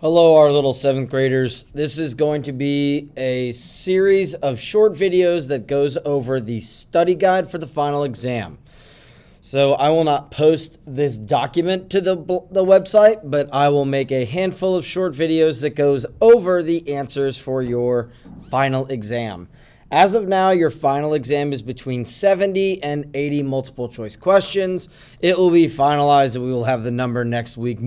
Hello, our little 7th graders. This is going to be a series of short videos that goes over the study guide for the final exam. So I will not post this document to the website, but I will make a handful of short videos that goes over the answers for your final exam. As of now, your final exam is between 70 and 80 multiple choice questions. It will be finalized and we will have the number next week.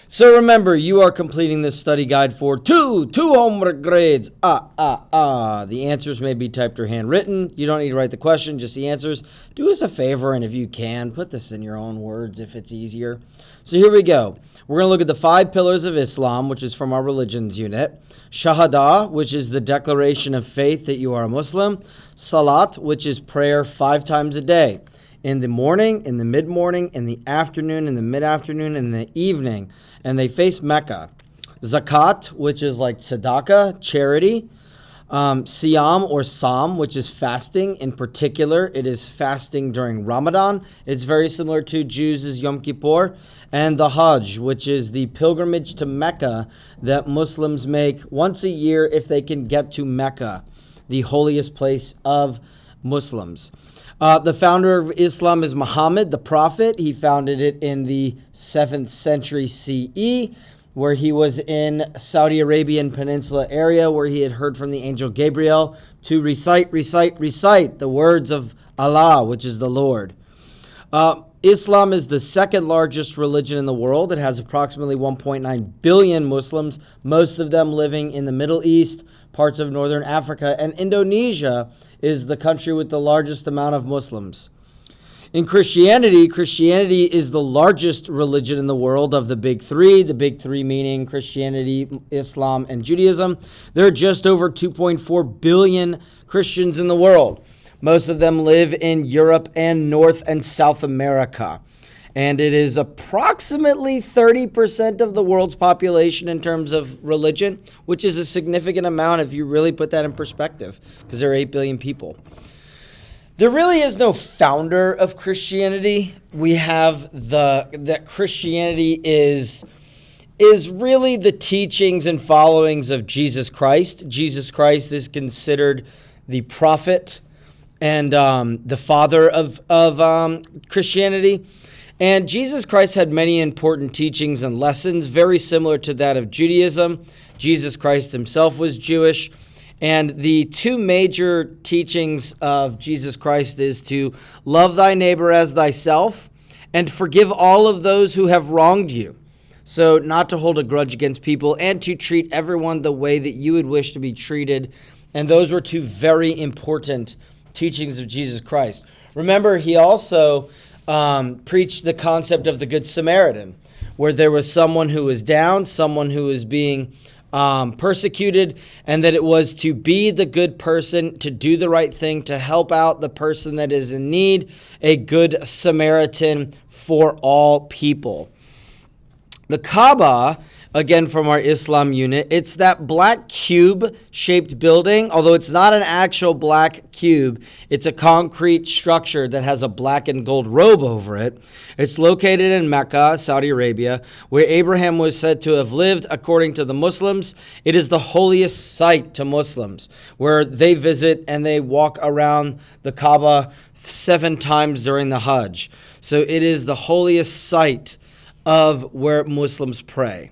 So remember, you are completing this study guide for two homework grades. The answers may be typed or handwritten. You don't need to write the question, just the answers. Do us a favor, and if you can, put this in your own words if it's easier. So here we go. We're going to look at the 5 pillars of Islam, which is from our religions unit. Shahada, which is the declaration of faith that you are a Muslim. Salat, which is prayer 5 times a day. In the morning, in the mid-morning, in the afternoon, in the mid-afternoon, and in the evening. And they face Mecca. Zakat, which is like tzedakah, charity. Siyam or Sam, which is fasting. In particular, it is fasting during Ramadan. It's very similar to Jews' Yom Kippur. And the Hajj, which is the pilgrimage to Mecca that Muslims make once a year if they can get to Mecca, the holiest place of Muslims. The founder of Islam is Muhammad, the prophet. He founded it in the 7th century CE, where he was in Saudi Arabian Peninsula area, where he had heard from the angel Gabriel to recite the words of Allah, which is the Lord. Islam is the 2nd largest religion in the world. It has approximately 1.9 billion Muslims, most of them living in the Middle East, parts of Northern Africa, and Indonesia is the country with the largest amount of Muslims. In Christianity is the largest religion in the world of the big 3, the big 3 meaning Christianity, Islam, and Judaism. There are just over 2.4 billion Christians in the world. Most of them live in Europe and North and South America. And it is approximately 30% of the world's population in terms of religion, which is a significant amount if you really put that in perspective, because there are 8 billion people. There really is no founder of Christianity. We have that Christianity is really the teachings and followings of Jesus Christ. Jesus Christ is considered the prophet and the father of Christianity. And Jesus Christ had many important teachings and lessons, very similar to that of Judaism. Jesus Christ himself was Jewish. And the 2 major teachings of Jesus Christ is to love thy neighbor as thyself and forgive all of those who have wronged you. So not to hold a grudge against people and to treat everyone the way that you would wish to be treated. And those were 2 very important teachings of Jesus Christ. Remember, he also preached the concept of the Good Samaritan, where there was someone who was down, someone who was being persecuted, and that it was to be the good person, to do the right thing, to help out the person that is in need, a good Samaritan for all people. The Kaaba, again from our Islam unit, it's that black cube-shaped building, although it's not an actual black cube. It's a concrete structure that has a black and gold robe over it. It's located in Mecca, Saudi Arabia, where Abraham was said to have lived according to the Muslims. It is the holiest site to Muslims, where they visit and they walk around the Kaaba 7 times during the Hajj. So it is the holiest site of where Muslims pray.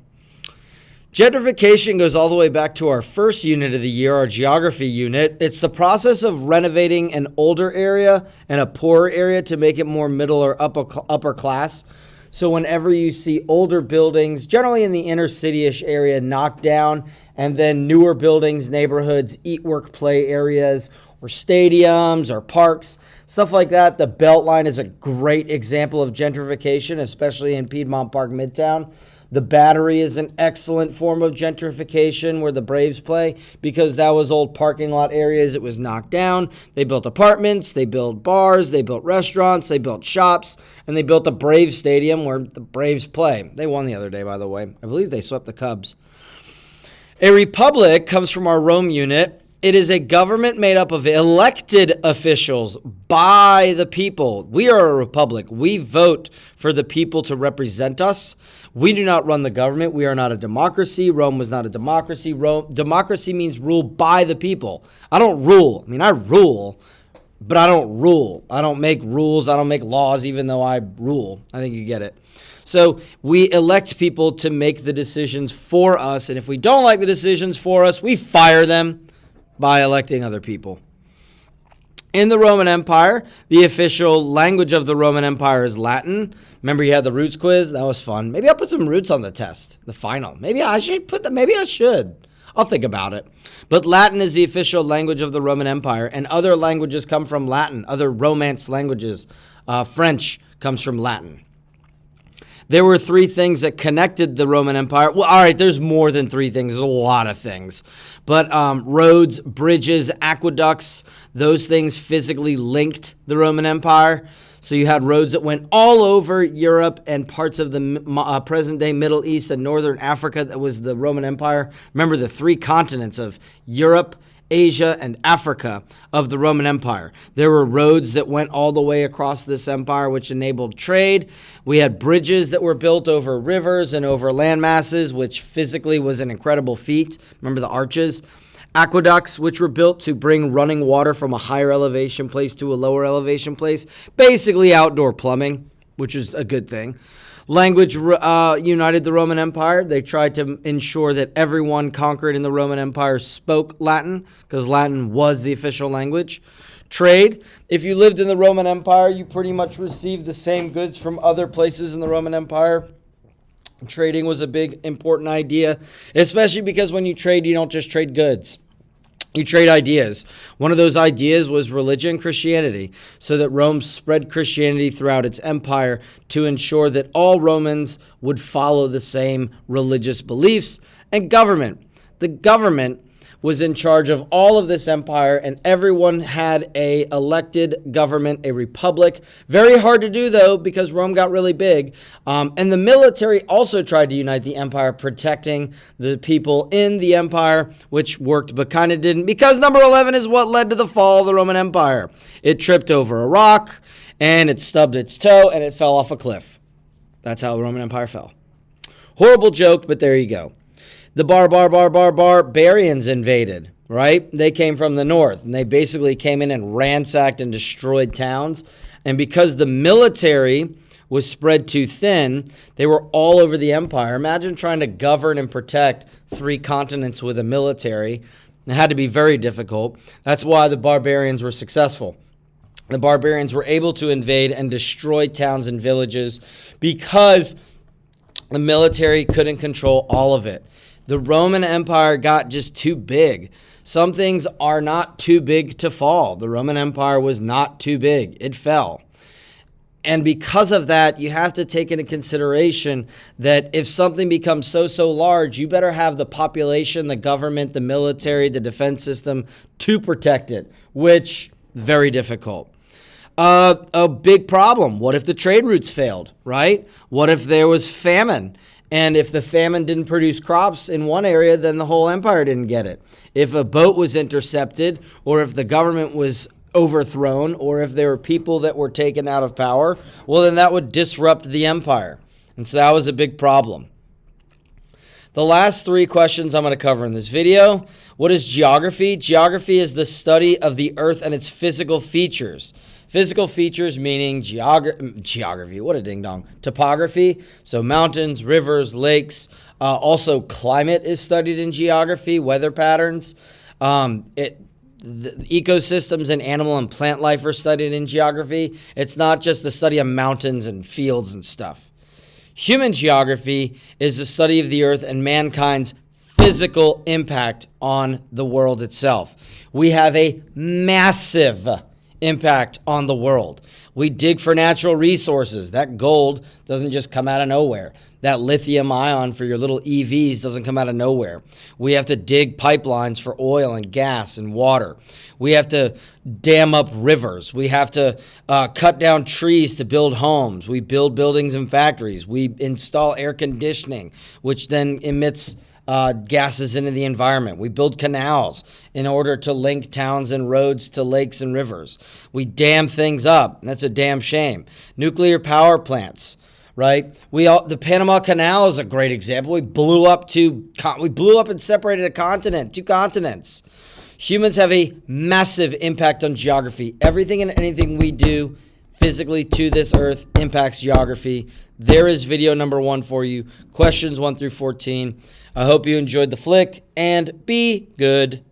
Gentrification goes all the way back to our first unit of the year, our geography unit. It's the process of renovating an older area and a poorer area to make it more middle or upper class. So whenever you see older buildings, generally in the inner city-ish area, knocked down, and then newer buildings, neighborhoods, eat, work, play areas, or stadiums or parks, stuff like that. The Beltline is a great example of gentrification, especially in Piedmont Park Midtown. The Battery is an excellent form of gentrification where the Braves play, because that was old parking lot areas. It was knocked down. They built apartments, they built bars, they built restaurants, they built shops, and they built a Braves stadium where the Braves play. They won the other day, by the way. I believe they swept the Cubs. A republic comes from our Rome unit. It is a government made up of elected officials by the people. We are a republic. We vote for the people to represent us. We do not run the government. We are not a democracy. Rome was not a democracy. Democracy means rule by the people. I don't rule. I mean, I rule, but I don't rule. I don't make rules. I don't make laws, even though I rule. I think you get it. So we elect people to make the decisions for us. And if we don't like the decisions for us, we fire them by electing other people. In the Roman Empire, the official language of the Roman Empire is Latin. Remember you had the roots quiz? That was fun. Maybe I'll put some roots on the test, the final. Maybe I should put that. Maybe I should. I'll think about it. But Latin is the official language of the Roman Empire, and other languages come from Latin. Other Romance languages, French comes from Latin. There were three things that connected the Roman Empire. Well, all right, there's more than three things. There's a lot of things. But roads, bridges, aqueducts, those things physically linked the Roman Empire. So you had roads that went all over Europe and parts of the present-day Middle East and Northern Africa. That was the Roman Empire. Remember the three continents of Europe, Asia, and Africa of the Roman Empire. There were roads that went all the way across this empire, which enabled trade. We had bridges that were built over rivers and over land masses, which physically was an incredible feat. Remember the arches? Aqueducts, which were built to bring running water from a higher elevation place to a lower elevation place. Basically outdoor plumbing, which is a good thing. Language united the Roman Empire. They tried to ensure that everyone conquered in the Roman Empire spoke Latin, because Latin was the official language. Trade. If you lived in the Roman Empire, you pretty much received the same goods from other places in the Roman Empire. Trading was a big, important idea, especially because when you trade, you don't just trade goods. You trade ideas. One of those ideas was religion, Christianity, so that Rome spread Christianity throughout its empire to ensure that all Romans would follow the same religious beliefs. And government. The government was in charge of all of this empire, and everyone had a elected government, a republic. Very hard to do, though, because Rome got really big. And the military also tried to unite the empire, protecting the people in the empire, which worked but kind of didn't, because number 11 is what led to the fall of the Roman Empire. It tripped over a rock, and it stubbed its toe, and it fell off a cliff. That's how the Roman Empire fell. Horrible joke, but there you go. The barbarians invaded, right? They came from the north, and they basically came in and ransacked and destroyed towns. And because the military was spread too thin, they were all over the empire. Imagine trying to govern and protect 3 continents with a military. It had to be very difficult. That's why the barbarians were successful. The barbarians were able to invade and destroy towns and villages because the military couldn't control all of it. The Roman Empire got just too big. Some things are not too big to fall. The Roman Empire was not too big. It fell. And because of that, you have to take into consideration that if something becomes so large, you better have the population, the government, the military, the defense system to protect it, which very difficult. A big problem. What if the trade routes failed, right? What if there was famine? And if the famine didn't produce crops in one area, then the whole empire didn't get it. If a boat was intercepted, or if the government was overthrown, or if there were people that were taken out of power, well, then that would disrupt the empire. And so that was a big problem. The last 3 questions I'm going to cover in this video. What is geography? Geography is the study of the earth and its physical features. Physical features meaning geography, what a ding-dong. Topography, so mountains, rivers, lakes. Also, climate is studied in geography, weather patterns. The ecosystems and animal and plant life are studied in geography. It's not just the study of mountains and fields and stuff. Human geography is the study of the earth and mankind's physical impact on the world itself. We have a massive impact on the world. We dig for natural resources. That gold doesn't just come out of nowhere. That lithium ion for your little EVs doesn't come out of nowhere. We have to dig pipelines for oil and gas and water. We have to dam up rivers. We have to cut down trees to build homes. We build buildings and factories. We install air conditioning, which then emits gases into the environment. We build canals in order to link towns and roads to lakes and rivers. We dam things up. That's a damn shame. Nuclear power plants, right? The Panama Canal is a great example. We blew up and separated a continent, 2 continents. Humans have a massive impact on geography. Everything and anything we do physically to this earth impacts geography. There is video number 1 for you. Questions 1 through 14. I hope you enjoyed the flick, and be good.